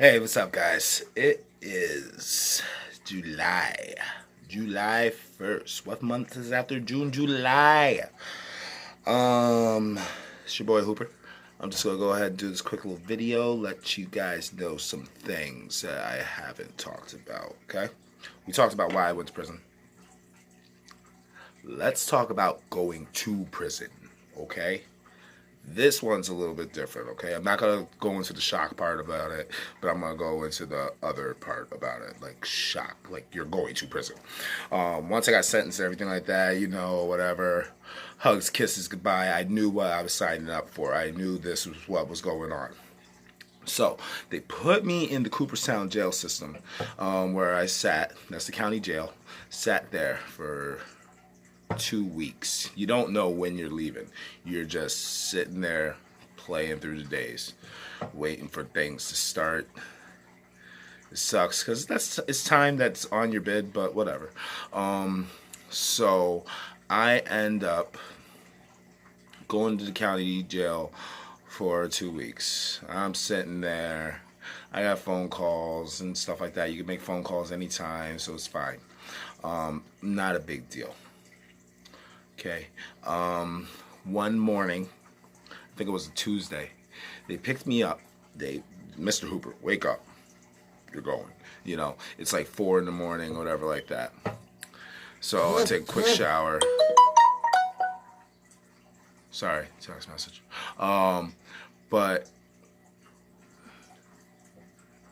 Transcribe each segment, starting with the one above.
Hey, what's up, guys? It is July 1st. What month is after June? July. It's your boy Hooper. I'm just gonna go ahead and do this quick little video, let you guys know some things that I haven't talked about. Okay, we talked about why I went to prison. Let's talk about going to prison. Okay. This one's a little bit different, okay? I'm not going to go into the shock part about it, but I'm going to go into the other part about it, like shock, like you're going to prison. Once I got sentenced and everything like that, whatever, hugs, kisses, goodbye, I knew what I was signing up for. I knew this was what was going on. So they put me in the Cooperstown jail system, where I sat. That's the county jail. Sat there for 2 weeks. You don't know when you're leaving. You're just sitting there playing through the days, waiting for things to start. It sucks because it's time that's on your bid, but whatever. So I end up going to the county jail for 2 weeks. I'm sitting there. I got phone calls and stuff like that. You can make phone calls anytime, so it's fine. Not a big deal. Okay. One morning, I think it was a Tuesday, they picked me up. Mr. Hooper, wake up. You're going. It's like 4 in the morning, whatever like that. So I take a quick shower. Sorry, text message. But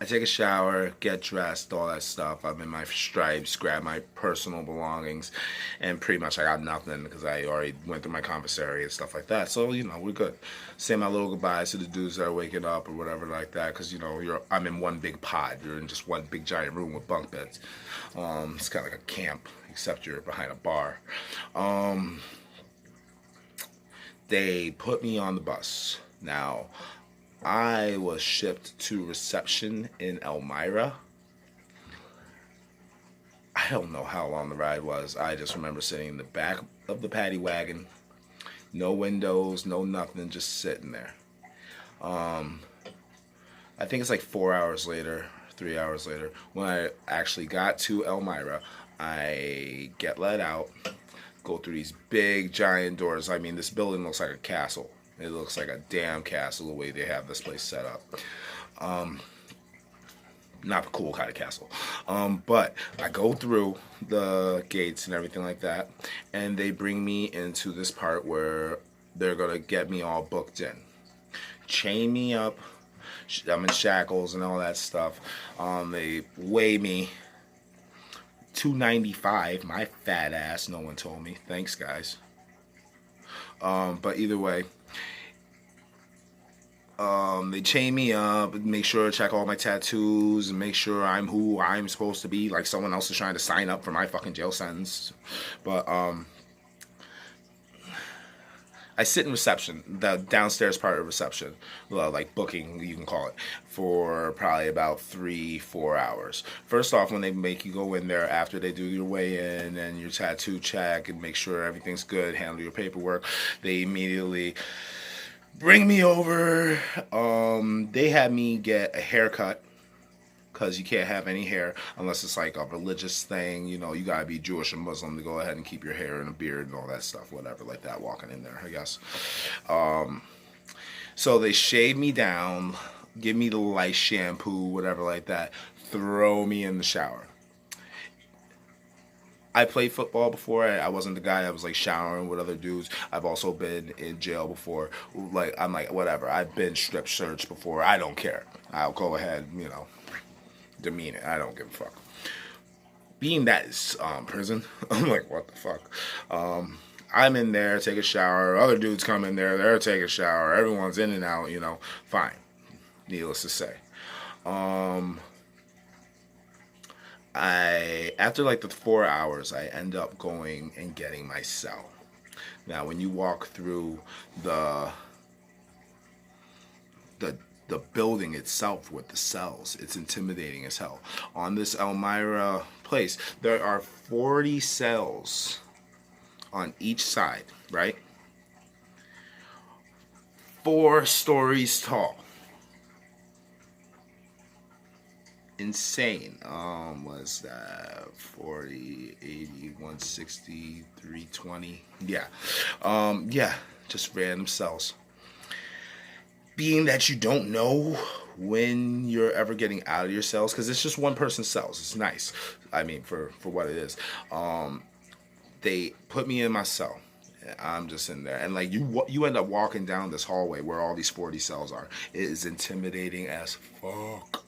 I take a shower, get dressed, all that stuff. I'm in my stripes, grab my personal belongings, and pretty much I got nothing because I already went through my commissary and stuff like that. So, we're good. Say my little goodbyes to the dudes that are waking up or whatever like that because, I'm in one big pod. You're in just one big giant room with bunk beds. It's kind of like a camp, except you're behind a bar. They put me on the bus. Now, I was shipped to reception in Elmira. I don't know how long the ride was. I just remember sitting in the back of the paddy wagon. No windows, no nothing, just sitting there. I think it's like 4 hours later, 3 hours later, when I actually got to Elmira, I get let out, go through these big giant doors. I mean, this building looks like a castle. It looks like a damn castle the way they have this place set up. Not the cool kind of castle. But I go through the gates and everything like that, and they bring me into this part where they're going to get me all booked in. Chain me up. I'm in shackles and all that stuff. They weigh me 295. My fat ass. No one told me. Thanks, guys. But either way, they chain me up, make sure to check all my tattoos, and make sure I'm who I'm supposed to be, like someone else is trying to sign up for my fucking jail sentence. But I sit in reception, the downstairs part of reception, like booking, you can call it, for probably about 3-4 hours. First off, when they make you go in there after they do your weigh-in and your tattoo check and make sure everything's good, handle your paperwork, they immediately bring me over. They had me get a haircut because you can't have any hair unless it's like a religious thing. You gotta be Jewish and Muslim to go ahead and keep your hair and a beard and all that stuff, whatever, like that, walking in there, I guess. So they shave me down, give me the light shampoo, whatever like that, throw me in the shower. I played football before. I wasn't the guy that was like showering with other dudes. I've also been in jail before. I'm like, whatever. I've been strip searched before. I don't care. I'll go ahead, demean it. I don't give a fuck. Being that is prison, I'm like, what the fuck? I'm in there, take a shower. Other dudes come in there, they're taking a shower. Everyone's in and out, fine. Needless to say. After like the 4 hours, I end up going and getting my cell. Now, when you walk through the building itself with the cells, it's intimidating as hell. On this Elmira place, there are 40 cells on each side, right? 4 stories tall. insane. Was that 40, 80, 160, 320? Yeah. Yeah, just random cells. Being that you don't know when you're ever getting out of your cells, because it's just one person's cells. It's nice. I mean, for what it is. They put me in my cell. I'm just in there, and like you end up walking down this hallway where all these 40 cells are. It is intimidating as fuck.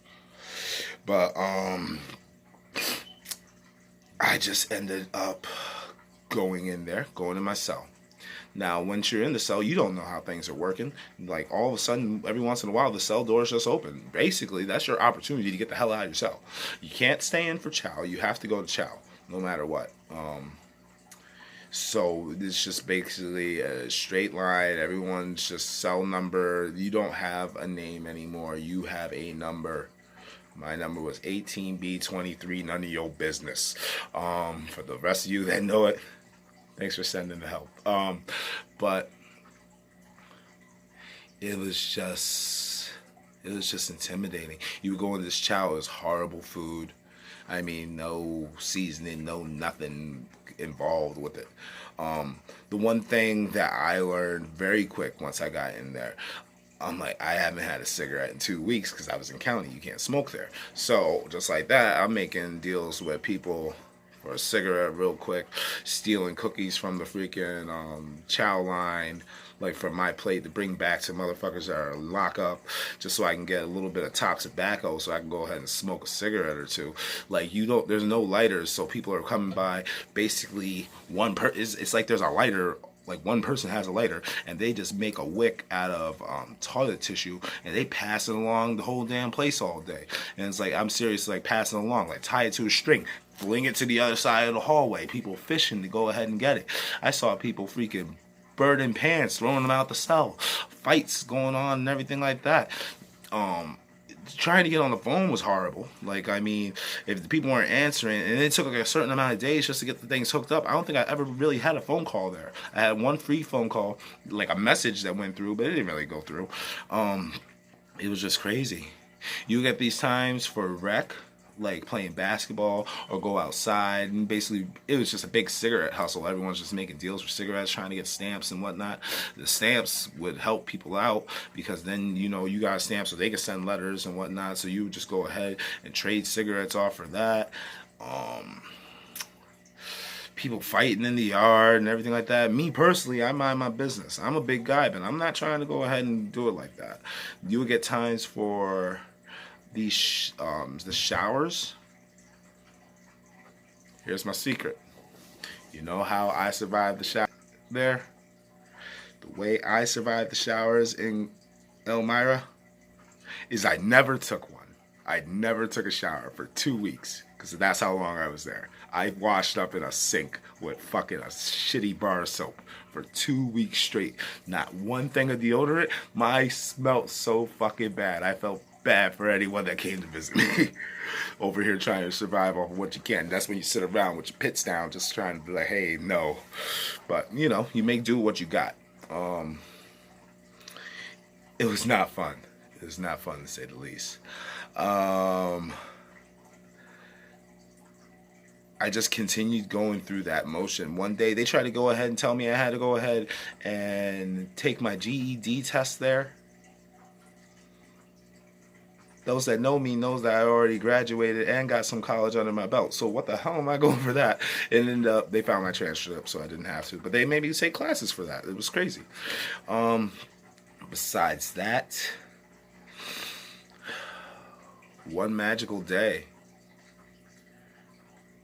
But I just ended up going in there, going in my cell. Now, once you're in the cell, you don't know how things are working. Like, all of a sudden, every once in a while, the cell doors just open. Basically, that's your opportunity to get the hell out of your cell. You can't stay in for chow. You have to go to chow, no matter what. So it's just basically a straight line. Everyone's just cell number. You don't have a name anymore. You have a number. My number was 18B23. None of your business. For the rest of you that know it, thanks for sending the help. But it was just intimidating. You would go in this chow, it was horrible food. I mean, no seasoning, no nothing involved with it. The one thing that I learned very quick once I got in there, I'm like, I haven't had a cigarette in 2 weeks because I was in county. You can't smoke there. So just like that, I'm making deals with people for a cigarette real quick, stealing cookies from the freaking chow line, like from my plate, to bring back to motherfuckers that are locked up, just so I can get a little bit of top tobacco so I can go ahead and smoke a cigarette or two. Like, there's no lighters, so people are coming by. Basically, it's like there's a lighter. Like, one person has a lighter, and they just make a wick out of toilet tissue, and they pass it along the whole damn place all day. And it's like, I'm serious, like passing along, like tie it to a string, fling it to the other side of the hallway. People fishing to go ahead and get it. I saw people freaking burning pants, throwing them out the cell, fights going on and everything like that. Trying to get on the phone was horrible. Like, I mean, if the people weren't answering, and it took like a certain amount of days just to get the things hooked up, I don't think I ever really had a phone call there. I had one free phone call, like a message that went through, but it didn't really go through. It was just crazy. You get these times for rec, like playing basketball or go outside, and basically it was just a big cigarette hustle. Everyone's just making deals for cigarettes, trying to get stamps and whatnot. The stamps would help people out because then, you got a stamp so they could send letters and whatnot, so you would just go ahead and trade cigarettes off for that. People fighting in the yard and everything like that. Me personally, I mind my business. I'm a big guy, but I'm not trying to go ahead and do it like that. You would get times for the showers. Here's my secret. You know how I survived the shower there? The way I survived the showers in Elmira is I never took one. I never took a shower for 2 weeks because that's how long I was there. I washed up in a sink with fucking a shitty bar of soap for 2 weeks straight. Not one thing of deodorant. My smelled so fucking bad. I felt bad for anyone that came to visit me. Over here trying to survive off of what you can. That's when you sit around with your pits down just trying to be like, hey, no. But, you make do what you got. It was not fun. It was not fun, to say the least. I just continued going through that motion. One day they tried to go ahead and tell me I had to go ahead and take my GED test there. Those that know me knows that I already graduated and got some college under my belt. So what the hell am I going for that? And ended up, they found my transcript, so I didn't have to. But they made me take classes for that. It was crazy. Besides that, one magical day,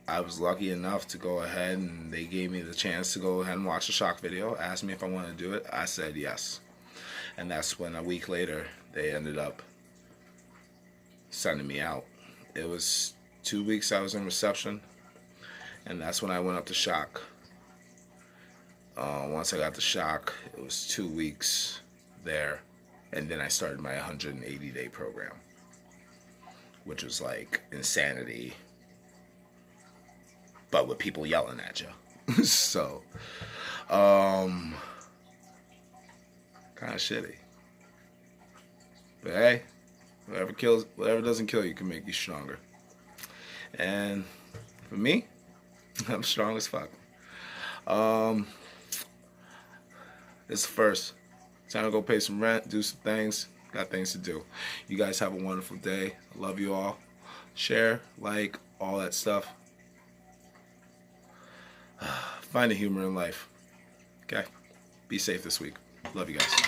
I was lucky enough to go ahead and they gave me the chance to go ahead and watch a shock video, asked me if I wanted to do it. I said yes. And that's when a week later, they ended up sending me out. It was 2 weeks I was in reception, and that's when I went up to shock. Once I got to shock, it was 2 weeks there, and then I started my 180-day program, which was like insanity, but with people yelling at you. So, kind of shitty. But hey, Whatever doesn't kill you can make you stronger. And for me, I'm strong as fuck. It's the first. Time to go pay some rent, do some things. Got things to do. You guys have a wonderful day. I love you all. Share, like, all that stuff. Find the humor in life. Okay? Be safe this week. Love you guys.